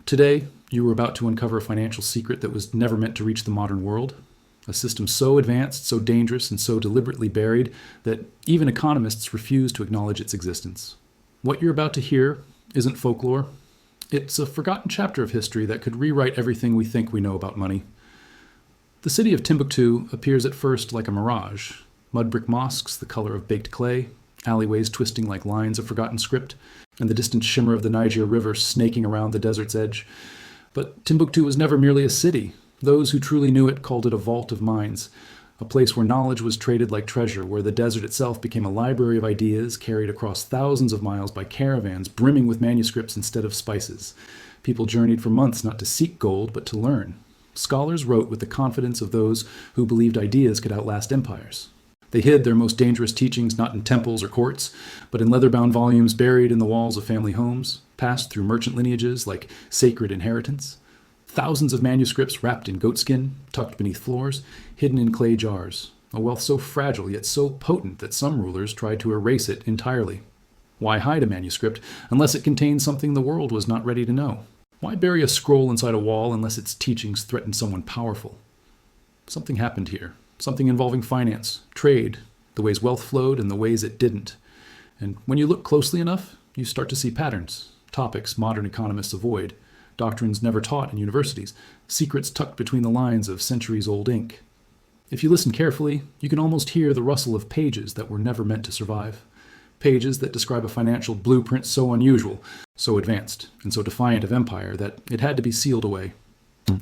Today, you were about to uncover a financial secret that was never meant to reach the modern world. A system so advanced, so dangerous, and so deliberately buried that even economists refuse to acknowledge its existence. What you're about to hear isn't folklore. It's a forgotten chapter of history that could rewrite everything we think we know about money. The city of Timbuktu appears at first like a mirage. Mud brick mosques the color of baked clay, alleyways twisting like lines of forgotten script, and the distant shimmer of the Niger River snaking around the desert's edge. But Timbuktu was never merely a city. Those who truly knew it called it a vault of minds, a place where knowledge was traded like treasure, where the desert itself became a library of ideas carried across thousands of miles by caravans brimming with manuscripts instead of spices. People journeyed for months not to seek gold, but to learn. Scholars wrote with the confidence of those who believed ideas could outlast empires. They hid their most dangerous teachings not in temples or courts, but in leather-bound volumes buried in the walls of family homes, passed through merchant lineages like sacred inheritance. Thousands of manuscripts wrapped in goatskin, tucked beneath floors, hidden in clay jars. A wealth so fragile yet so potent that some rulers tried to erase it entirely. Why hide a manuscript unless it contained something the world was not ready to know? Why bury a scroll inside a wall unless its teachings threatened someone powerful? Something happened here. Something involving finance, trade, the ways wealth flowed and the ways it didn't. And when you look closely enough, you start to see patterns, topics modern economists avoid, doctrines never taught in universities, secrets tucked between the lines of centuries-old ink. If you listen carefully, you can almost hear the rustle of pages that were never meant to survive. Pages that describe a financial blueprint so unusual, so advanced, and so defiant of empire that it had to be sealed away.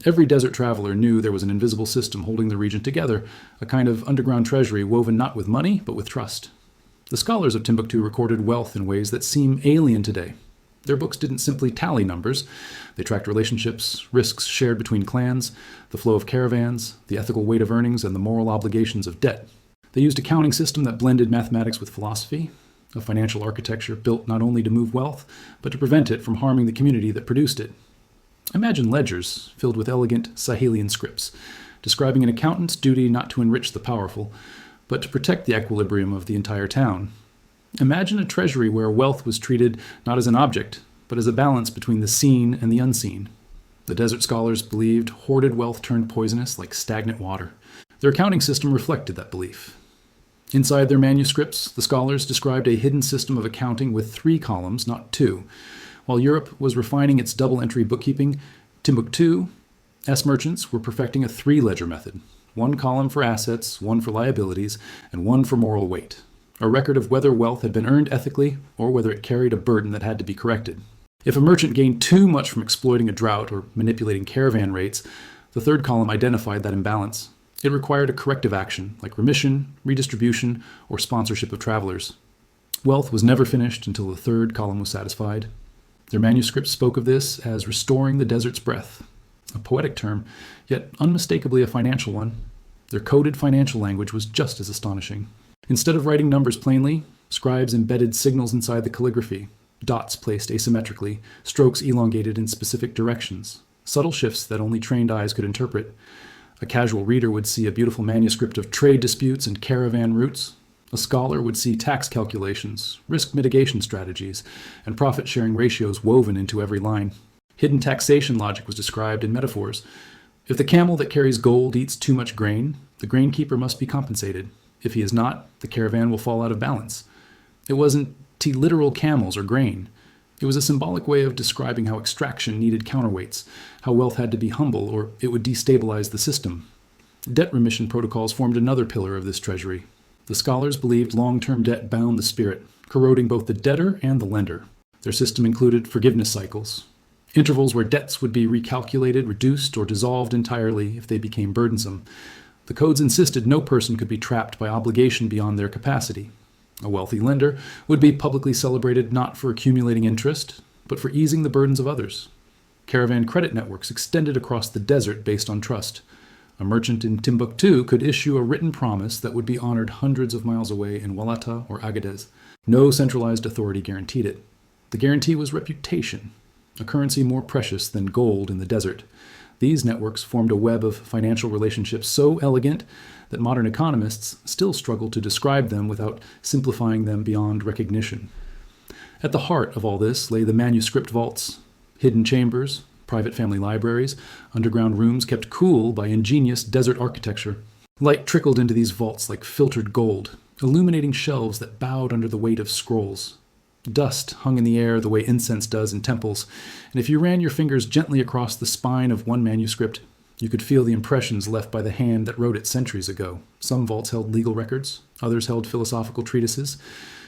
Every desert traveler knew there was an invisible system holding the region together, a kind of underground treasury woven not with money, but with trust. The scholars of Timbuktu recorded wealth in ways that seem alien today. Their books didn't simply tally numbers. They tracked relationships, risks shared between clans, the flow of caravans, the ethical weight of earnings, and the moral obligations of debt. They used a counting system that blended mathematics with philosophy, a financial architecture built not only to move wealth, but to prevent it from harming the community that produced it. Imagine ledgers filled with elegant Sahelian scripts, describing an accountant's duty not to enrich the powerful, but to protect the equilibrium of the entire town. Imagine a treasury where wealth was treated not as an object, but as a balance between the seen and the unseen. The desert scholars believed hoarded wealth turned poisonous like stagnant water. Their accounting system reflected that belief. Inside their manuscripts, the scholars described a hidden system of accounting with 3 columns, not 2. While Europe was refining its double-entry bookkeeping, Timbuktu, merchants were perfecting a 3-ledger method. 1 column for assets, 1 for liabilities, and 1 for moral weight. A record of whether wealth had been earned ethically or whether it carried a burden that had to be corrected. If a merchant gained too much from exploiting a drought or manipulating caravan rates, the 3rd column identified that imbalance. It required a corrective action, like remission, redistribution, or sponsorship of travelers. Wealth was never finished until the 3rd column was satisfied. Their manuscripts spoke of this as restoring the desert's breath, a poetic term, yet unmistakably a financial one. Their coded financial language was just as astonishing. Instead of writing numbers plainly, scribes embedded signals inside the calligraphy, dots placed asymmetrically, strokes elongated in specific directions, subtle shifts that only trained eyes could interpret. A casual reader would see a beautiful manuscript of trade disputes and caravan routes. A scholar would see tax calculations, risk mitigation strategies, and profit-sharing ratios woven into every line. Hidden taxation logic was described in metaphors. If the camel that carries gold eats too much grain, the grain-keeper must be compensated. If he is not, the caravan will fall out of balance. It wasn't literal camels or grain. It was a symbolic way of describing how extraction needed counterweights, how wealth had to be humble or it would destabilize the system. Debt remission protocols formed another pillar of this treasury. The scholars believed long-term debt bound the spirit, corroding both the debtor and the lender. Their system included forgiveness cycles, intervals where debts would be recalculated, reduced, or dissolved entirely if they became burdensome. The codes insisted no person could be trapped by obligation beyond their capacity. A wealthy lender would be publicly celebrated not for accumulating interest, but for easing the burdens of others. Caravan credit networks extended across the desert based on trust. A merchant in Timbuktu could issue a written promise that would be honored hundreds of miles away in Walata or Agadez. No centralized authority guaranteed it. The guarantee was reputation, a currency more precious than gold in the desert. These networks formed a web of financial relationships so elegant that modern economists still struggle to describe them without simplifying them beyond recognition. At the heart of all this lay the manuscript vaults, hidden chambers, private family libraries, underground rooms kept cool by ingenious desert architecture. Light trickled into these vaults like filtered gold, illuminating shelves that bowed under the weight of scrolls. Dust hung in the air the way incense does in temples, and if you ran your fingers gently across the spine of one manuscript, you could feel the impressions left by the hand that wrote it centuries ago. Some vaults held legal records, others held philosophical treatises,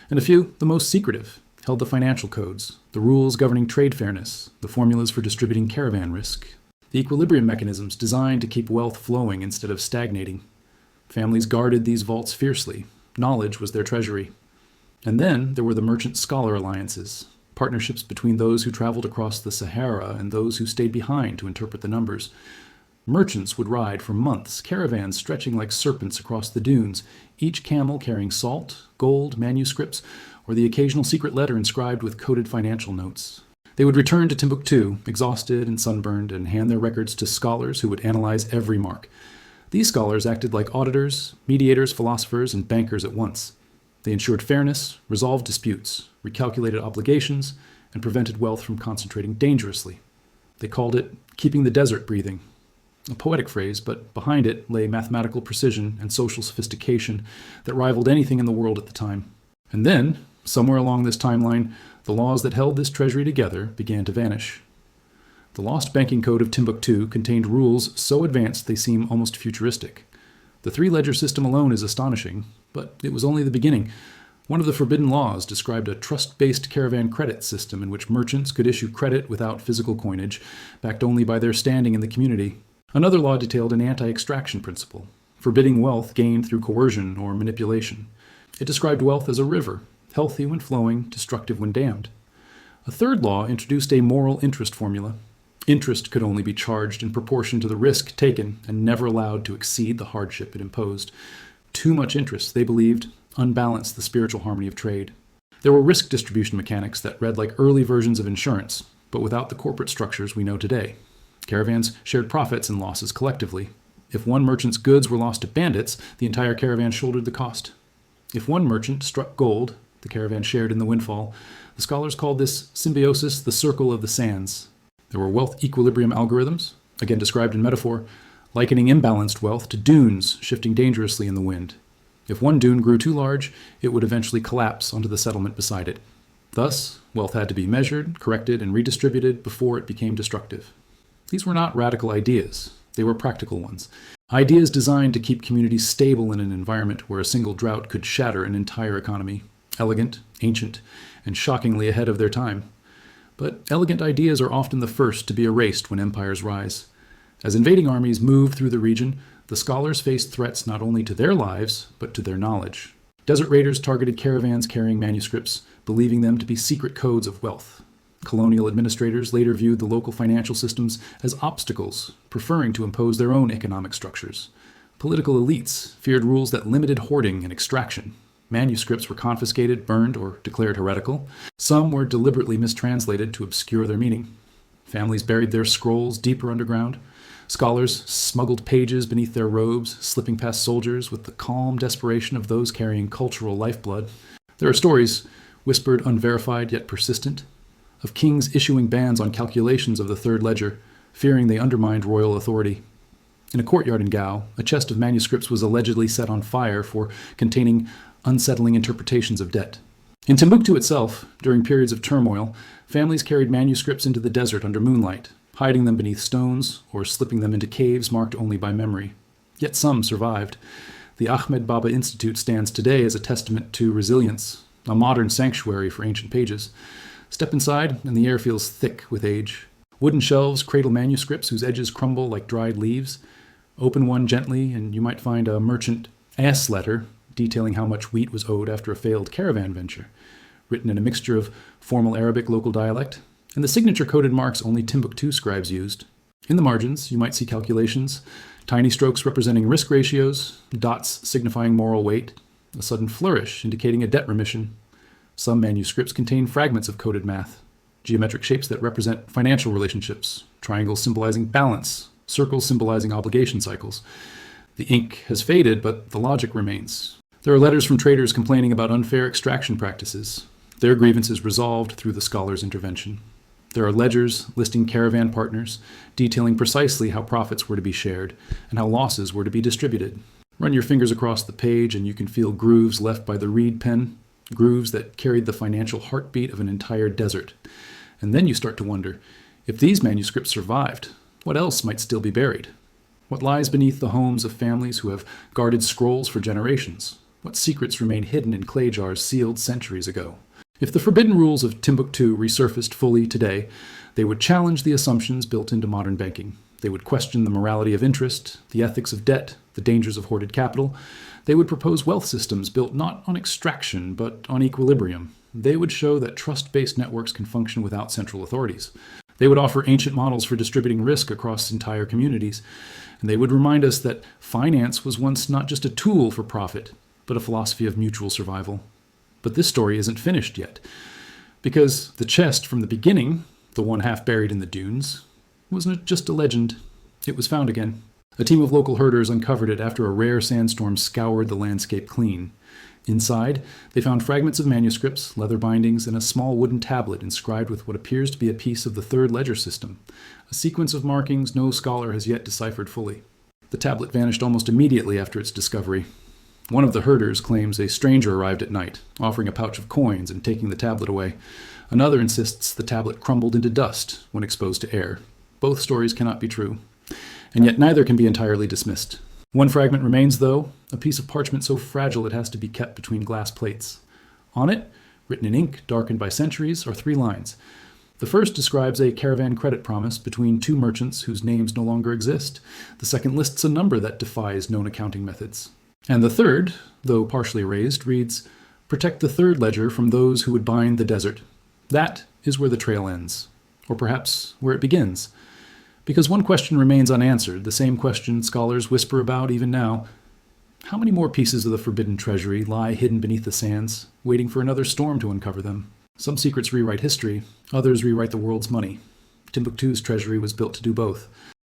and a few, the most secretive, held the financial codes, the rules governing trade fairness, the formulas for distributing caravan risk, the equilibrium mechanisms designed to keep wealth flowing instead of stagnating. Families guarded these vaults fiercely. Knowledge was their treasury. And then there were the merchant-scholar alliances, partnerships between those who traveled across the Sahara and those who stayed behind to interpret the numbers. Merchants would ride for months, caravans stretching like serpents across the dunes, each camel carrying salt, gold, manuscripts, or the occasional secret letter inscribed with coded financial notes. They would return to Timbuktu, exhausted and sunburned, and hand their records to scholars who would analyze every mark. These scholars acted like auditors, mediators, philosophers, and bankers at once. They ensured fairness, resolved disputes, recalculated obligations, and prevented wealth from concentrating dangerously. They called it keeping the desert breathing. A poetic phrase, but behind it lay mathematical precision and social sophistication that rivaled anything in the world at the time. And then, somewhere along this timeline, the laws that held this treasury together began to vanish. The lost banking code of Timbuktu contained rules so advanced they seem almost futuristic. The three-ledger system alone is astonishing, but it was only the beginning. One of the forbidden laws described a trust-based caravan credit system in which merchants could issue credit without physical coinage, backed only by their standing in the community. Another law detailed an anti-extraction principle, forbidding wealth gained through coercion or manipulation. It described wealth as a river, healthy when flowing, destructive when dammed. A third law introduced a moral interest formula. Interest could only be charged in proportion to the risk taken and never allowed to exceed the hardship it imposed. Too much interest, they believed, unbalanced the spiritual harmony of trade. There were risk distribution mechanics that read like early versions of insurance, but without the corporate structures we know today. Caravans shared profits and losses collectively. If one merchant's goods were lost to bandits, the entire caravan shouldered the cost. If one merchant struck gold, the caravan shared in the windfall. The scholars called this symbiosis the circle of the sands. There were wealth equilibrium algorithms, again described in metaphor, likening imbalanced wealth to dunes shifting dangerously in the wind. If one dune grew too large, it would eventually collapse onto the settlement beside it. Thus, wealth had to be measured, corrected, and redistributed before it became destructive. These were not radical ideas. They were practical ones. Ideas designed to keep communities stable in an environment where a single drought could shatter an entire economy. Elegant, ancient, and shockingly ahead of their time. But elegant ideas are often the first to be erased when empires rise. As invading armies move through the region, the scholars faced threats not only to their lives, but to their knowledge. Desert raiders targeted caravans carrying manuscripts, believing them to be secret codes of wealth. Colonial administrators later viewed the local financial systems as obstacles, preferring to impose their own economic structures. Political elites feared rules that limited hoarding and extraction. Manuscripts were confiscated, burned, or declared heretical. Some were deliberately mistranslated to obscure their meaning. Families buried their scrolls deeper underground. Scholars smuggled pages beneath their robes, slipping past soldiers with the calm desperation of those carrying cultural lifeblood. There are stories, whispered, unverified, yet persistent, of kings issuing bans on calculations of the third ledger, fearing they undermined royal authority. In a courtyard in Gao, a chest of manuscripts was allegedly set on fire for containing unsettling interpretations of debt. In Timbuktu itself, during periods of turmoil, families carried manuscripts into the desert under moonlight, hiding them beneath stones or slipping them into caves marked only by memory. Yet some survived. The Ahmed Baba Institute stands today as a testament to resilience, a modern sanctuary for ancient pages. Step inside, and the air feels thick with age. Wooden shelves cradle manuscripts whose edges crumble like dried leaves. Open one gently, and you might find a merchant ass letter detailing how much wheat was owed after a failed caravan venture, written in a mixture of formal Arabic local dialect, and the signature-coded marks only Timbuktu scribes used. In the margins, you might see calculations, tiny strokes representing risk ratios, dots signifying moral weight, a sudden flourish indicating a debt remission. Some manuscripts contain fragments of coded math, geometric shapes that represent financial relationships, triangles symbolizing balance, circles symbolizing obligation cycles. The ink has faded, but the logic remains. There are letters from traders complaining about unfair extraction practices, their grievances resolved through the scholar's intervention. There are ledgers listing caravan partners, detailing precisely how profits were to be shared and how losses were to be distributed. Run your fingers across the page and you can feel grooves left by the reed pen, grooves that carried the financial heartbeat of an entire desert. And then you start to wonder, if these manuscripts survived, what else might still be buried? What lies beneath the homes of families who have guarded scrolls for generations? What secrets remain hidden in clay jars sealed centuries ago? If the forbidden rules of Timbuktu resurfaced fully today, they would challenge the assumptions built into modern banking. They would question the morality of interest, the ethics of debt, the dangers of hoarded capital. They would propose wealth systems built not on extraction, but on equilibrium. They would show that trust-based networks can function without central authorities. They would offer ancient models for distributing risk across entire communities. And they would remind us that finance was once not just a tool for profit, but a philosophy of mutual survival. But this story isn't finished yet, because the chest from the beginning, the one half buried in the dunes, wasn't just a legend. It was found again. A team of local herders uncovered it after a rare sandstorm scoured the landscape clean. Inside, they found fragments of manuscripts, leather bindings, and a small wooden tablet inscribed with what appears to be a piece of the third ledger system, a sequence of markings no scholar has yet deciphered fully. The tablet vanished almost immediately after its discovery. One of the herders claims a stranger arrived at night, offering a pouch of coins and taking the tablet away. Another insists the tablet crumbled into dust when exposed to air. Both stories cannot be true, and yet neither can be entirely dismissed. One fragment remains, though, a piece of parchment so fragile it has to be kept between glass plates. On it, written in ink darkened by centuries, are 3 lines. The first describes a caravan credit promise between 2 merchants whose names no longer exist. The second lists a number that defies known accounting methods. And the third, though partially erased, reads, "Protect the third ledger from those who would bind the desert." That is where the trail ends, or perhaps where it begins. Because one question remains unanswered, the same question scholars whisper about even now. How many more pieces of the forbidden treasury lie hidden beneath the sands, waiting for another storm to uncover them? Some secrets rewrite history, others rewrite the world's money. Timbuktu's treasury was built to do both.